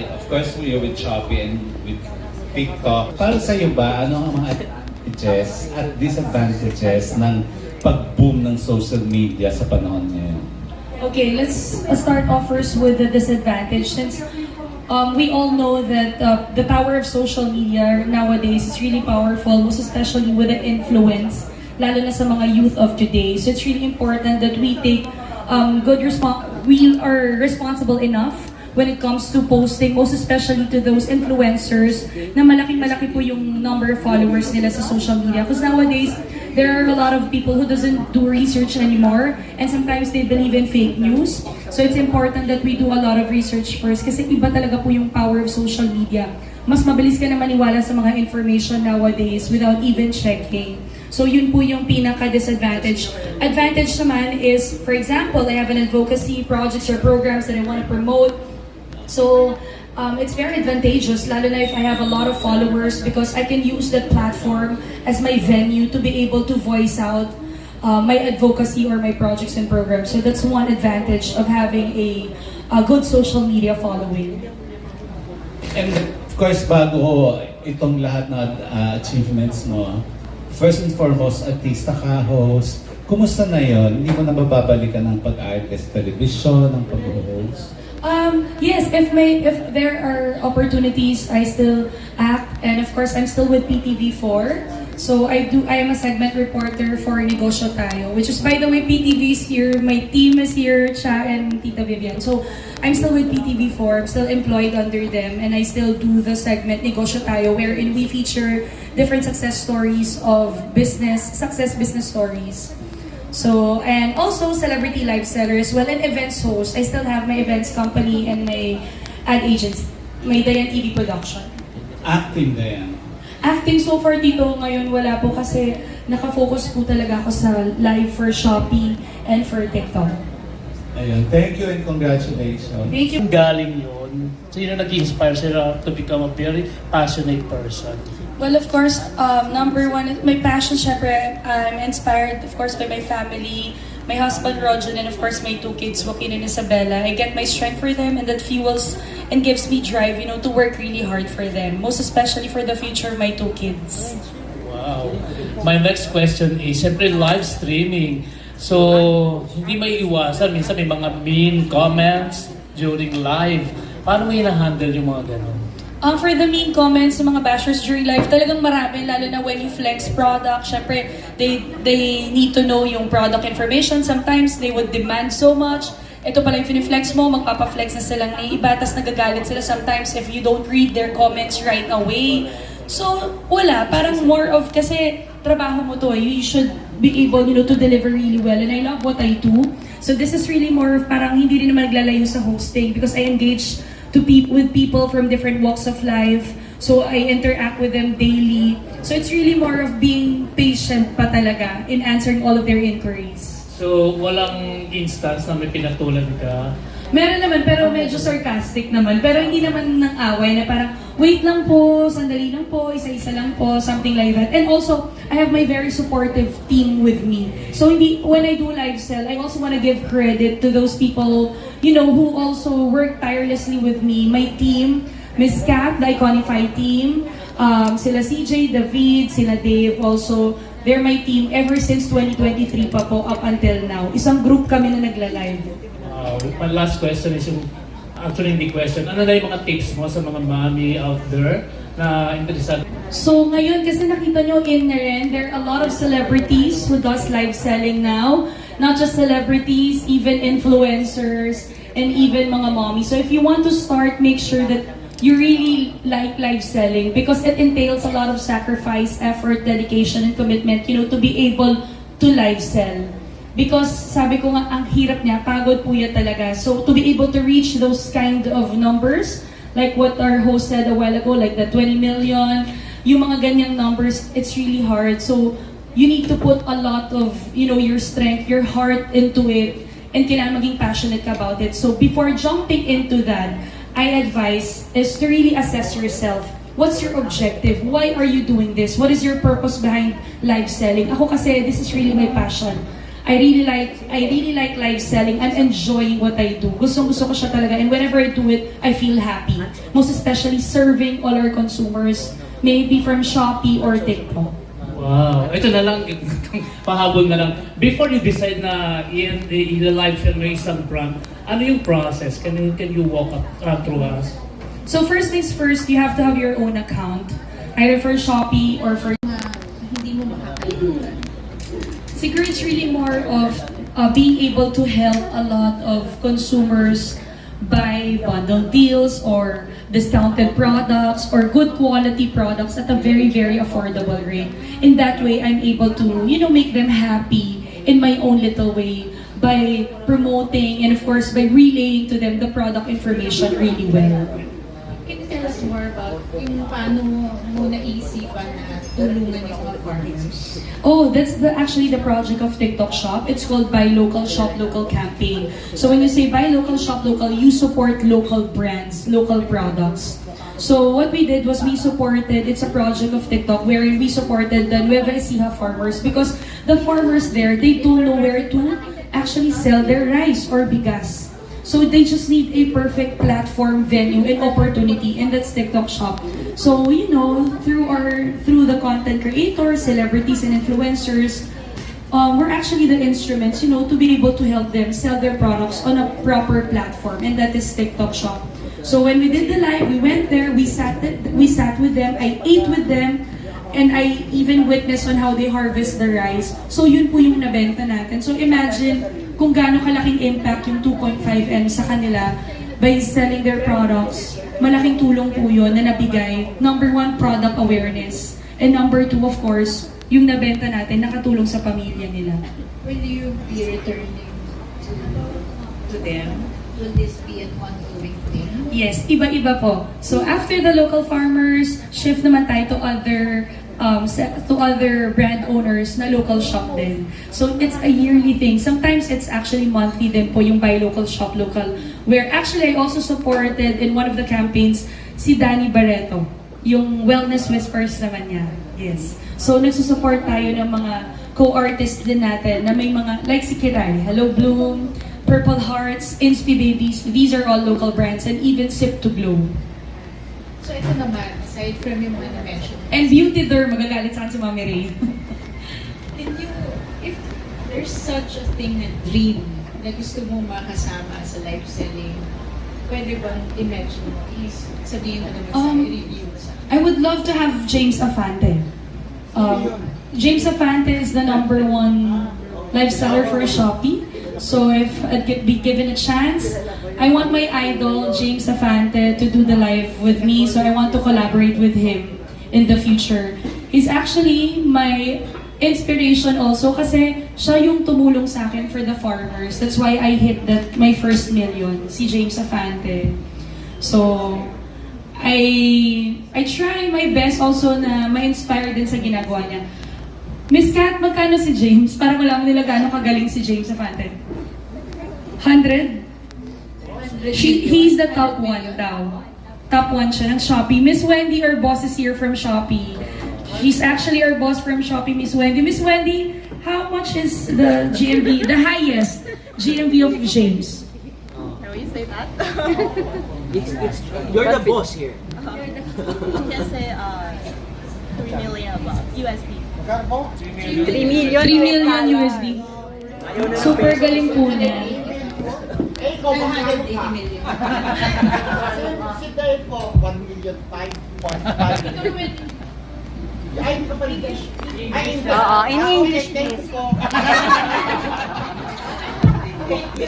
Of course, we are with Shopee and with TikTok. Para sa iyo ba, ano ang mga advantages at disadvantages ng pag-boom ng social media sa panahon ngayon? Okay, let's start off first with the disadvantage. Since we all know that the power of social media nowadays is really powerful, most especially with the influence, lalo na sa mga youth of today. So it's really important that we take we are responsible enough when it comes to posting, most especially to those influencers na malaking-malaki po yung number of followers nila sa social media. Because nowadays, there are a lot of people who doesn't do research anymore, and sometimes they believe in fake news. So it's important that we do a lot of research first kasi iba talaga po yung power of social media. Mas mabilis ka na maniwala sa mga information nowadays without even checking. So yun po yung pinaka-disadvantage. Advantage naman is, for example, I have an advocacy projects or programs that I want to promote. So it's very advantageous, lalo na if I have a lot of followers, because I can use that platform as my venue to be able to voice out my advocacy or my projects and programs. So that's one advantage of having a good social media following. And of course, bago itong lahat ng achievements mo, first and foremost, artista ka, host. Kumusta na yon? Hindi mo na mababalikan ng pag-arte sa television, ng pag-host? Yes, if there are opportunities, I still act, and of course, I'm still with PTV4. So I am a segment reporter for Negosyo Tayo, which is, by the way, PTV is here, my team is here, Cha and Tita Vivian. So I'm still with PTV4, I'm still employed under them, and I still do the segment Negosyo Tayo, wherein we feature different success stories of success business stories. So, and also celebrity live seller as well, and events host. I still have my events company and my ad agency, my Dayan TV production. Acting na yan. Acting so far dito ngayon wala po kasi nakafocus po talaga ako sa live for Shopee and for TikTok. Ayun, thank you and congratulations. Thank you. Galing yun. Sino nag-inspire sila to become a very passionate person? Well, of course, number one, my passion, syempre, I'm inspired, of course, by my family, my husband, Rojan, and of course, my two kids, Joaquin and Isabella. I get my strength for them, and that fuels and gives me drive, to work really hard for them, most especially for the future of my two kids. Wow. My next question is, syempre, live streaming. So, hindi may iwasan. Minsan may mga mean comments during live. Paano mo hina-handle yung mga ganun? For the mean comments ng mga bashers during live, talagang marami, lalo na when you flex product. Syempre, they need to know yung product information. Sometimes, they would demand so much. Ito pala yung fini-flex mo, magpapa-flex na silang ng iba, tas nagagalit sila sometimes if you don't read their comments right away. So, wala. Parang more of, kasi trabaho mo to, you should be able, to deliver really well. And I love what I do. So this is really more of, parang hindi rin naman naglalayo sa hosting because I engage with people from different walks of life. So I interact with them daily. So it's really more of being patient pa talaga in answering all of their inquiries. So, walang instance na may pinatulan ka? Meron naman, pero medyo sarcastic naman. Pero hindi naman ng away na parang, wait lang po, sandali lang po, isa-isa lang po, something like that. And also, I have my very supportive team with me. So when I do live sell, I also want to give credit to those people, who also work tirelessly with me. My team, Miss Kat, the Iconify team, sila CJ, David, sila Dave also. They're my team ever since 2023 pa po up until now. Isang group kami na nagla-live. My last question is actually hindi question. Ano na yung mga tips mo sa mga mommy out there na interesado? So ngayon, kasi nakita nyo in Naren, there are a lot of celebrities who does live selling now. Not just celebrities, even influencers, and even mga mommy. So if you want to start, make sure that you really like live selling because it entails a lot of sacrifice, effort, dedication, and commitment, to be able to live sell. Because sabi ko nga, ang hirap niya, pagod po yan talaga. So to be able to reach those kind of numbers, like what our host said a while ago, like the 20 million, yung mga ganyang numbers, it's really hard. So you need to put a lot of, your strength, your heart into it, and kailangan maging passionate ka about it. So before jumping into that, I advise is to really assess yourself. What's your objective? Why are you doing this? What is your purpose behind live selling? Ako kasi, this is really my passion. I really like live selling. I'm enjoying what I do. Gusto ko siya talaga. And whenever I do it, I feel happy. Most especially serving all our consumers, maybe from Shopee or TikTok. Wow. Ito na lang, pahabol na lang. Before you decide na i-live film mo isang brand, ano yung process? Can you walk through us? So first things first, you have to have your own account. Either for Shopee or for... Hindi mo makakalimutan. Siguro it's really more of being able to help a lot of consumers buy bundle deals or discounted products or good quality products at a very, very affordable rate. In that way, I'm able to, make them happy in my own little way by promoting and of course by relaying to them the product information really well. Can you tell us more about yung paano mo naisipan na tulungan yung mga farmers? Oh, that's actually the project of TikTok Shop. It's called Buy Local Shop Local campaign. So when you say Buy Local Shop Local, you support local brands, local products. So what we did was it's a project of TikTok wherein we supported the Nueva Ecija farmers because the farmers there, they don't know where to actually sell their rice or bigas. So they just need a perfect platform, venue, and opportunity, and that's TikTok Shop. So through the content creators, celebrities, and influencers, we're actually the instruments, to be able to help them sell their products on a proper platform, and that is TikTok Shop. So when we did the live, we went there, we sat with them, I ate with them, and I even witnessed on how they harvest the rice. So yun po yung nabenta natin. So imagine kung gaano kalaking impact yung 2.5M sa kanila by selling their products. Malaking tulong po yun na nabigay. Number 1, product awareness. And number 2, of course, yung nabenta natin, nakatulong sa pamilya nila. Will you be returning to them? Will this be an ongoing thing? Yes, iba-iba po. So after the local farmers, shift naman tayo to other brand owners na local shop din. So it's a yearly thing. Sometimes it's actually monthly din po yung Buy Local Shop Local. Where actually I also supported in one of the campaigns si Danny Barreto. Yung Wellness Whispers naman niya. Yes. So nagsusupport tayo ng mga co-artists din natin na may mga like si Kiray, Hello Bloom, Purple Hearts, Inspi Babies. These are all local brands and even Sip to Glow. So ito naman, aside from yung mga na-mention, And Beauty Derm, magagalit sa akin si Mami Ray. if there's such a thing na dream na gusto mong makasama sa live selling, pwede bang i-mention mo? Sabihin mo naman sa i-review mo sa I would love to have James Afante. James Afante is the #1 live seller for Shopee. So if I'd be given a chance, I want my idol, James Afante, to do the live with me. So I want to collaborate with him in the future. He's actually my inspiration also kasi siya yung tumulong sa akin for the farmers. That's why I hit my first million, si James Afante. So I try my best also na ma-inspire din sa ginagawa niya. Miss Kat, magkano si James? Para malaman nila gaano kagaling si James Afante. 100? He's the top 1 daw. Top 1 siya ng Shopee. Miss Wendy, our boss is here from Shopee. She's actually our boss from Shopee, Miss Wendy. Miss Wendy, how much is the GMV, the highest GMV of James? Can we say that? You're the boss here. You can say 3 million USD. 3 million USD. Super galing po niya. 180 million. Si Dave po, 1 million, 5.5 million. Ay, hindi ko pa English. Ay, Oo, in English, Thank you po.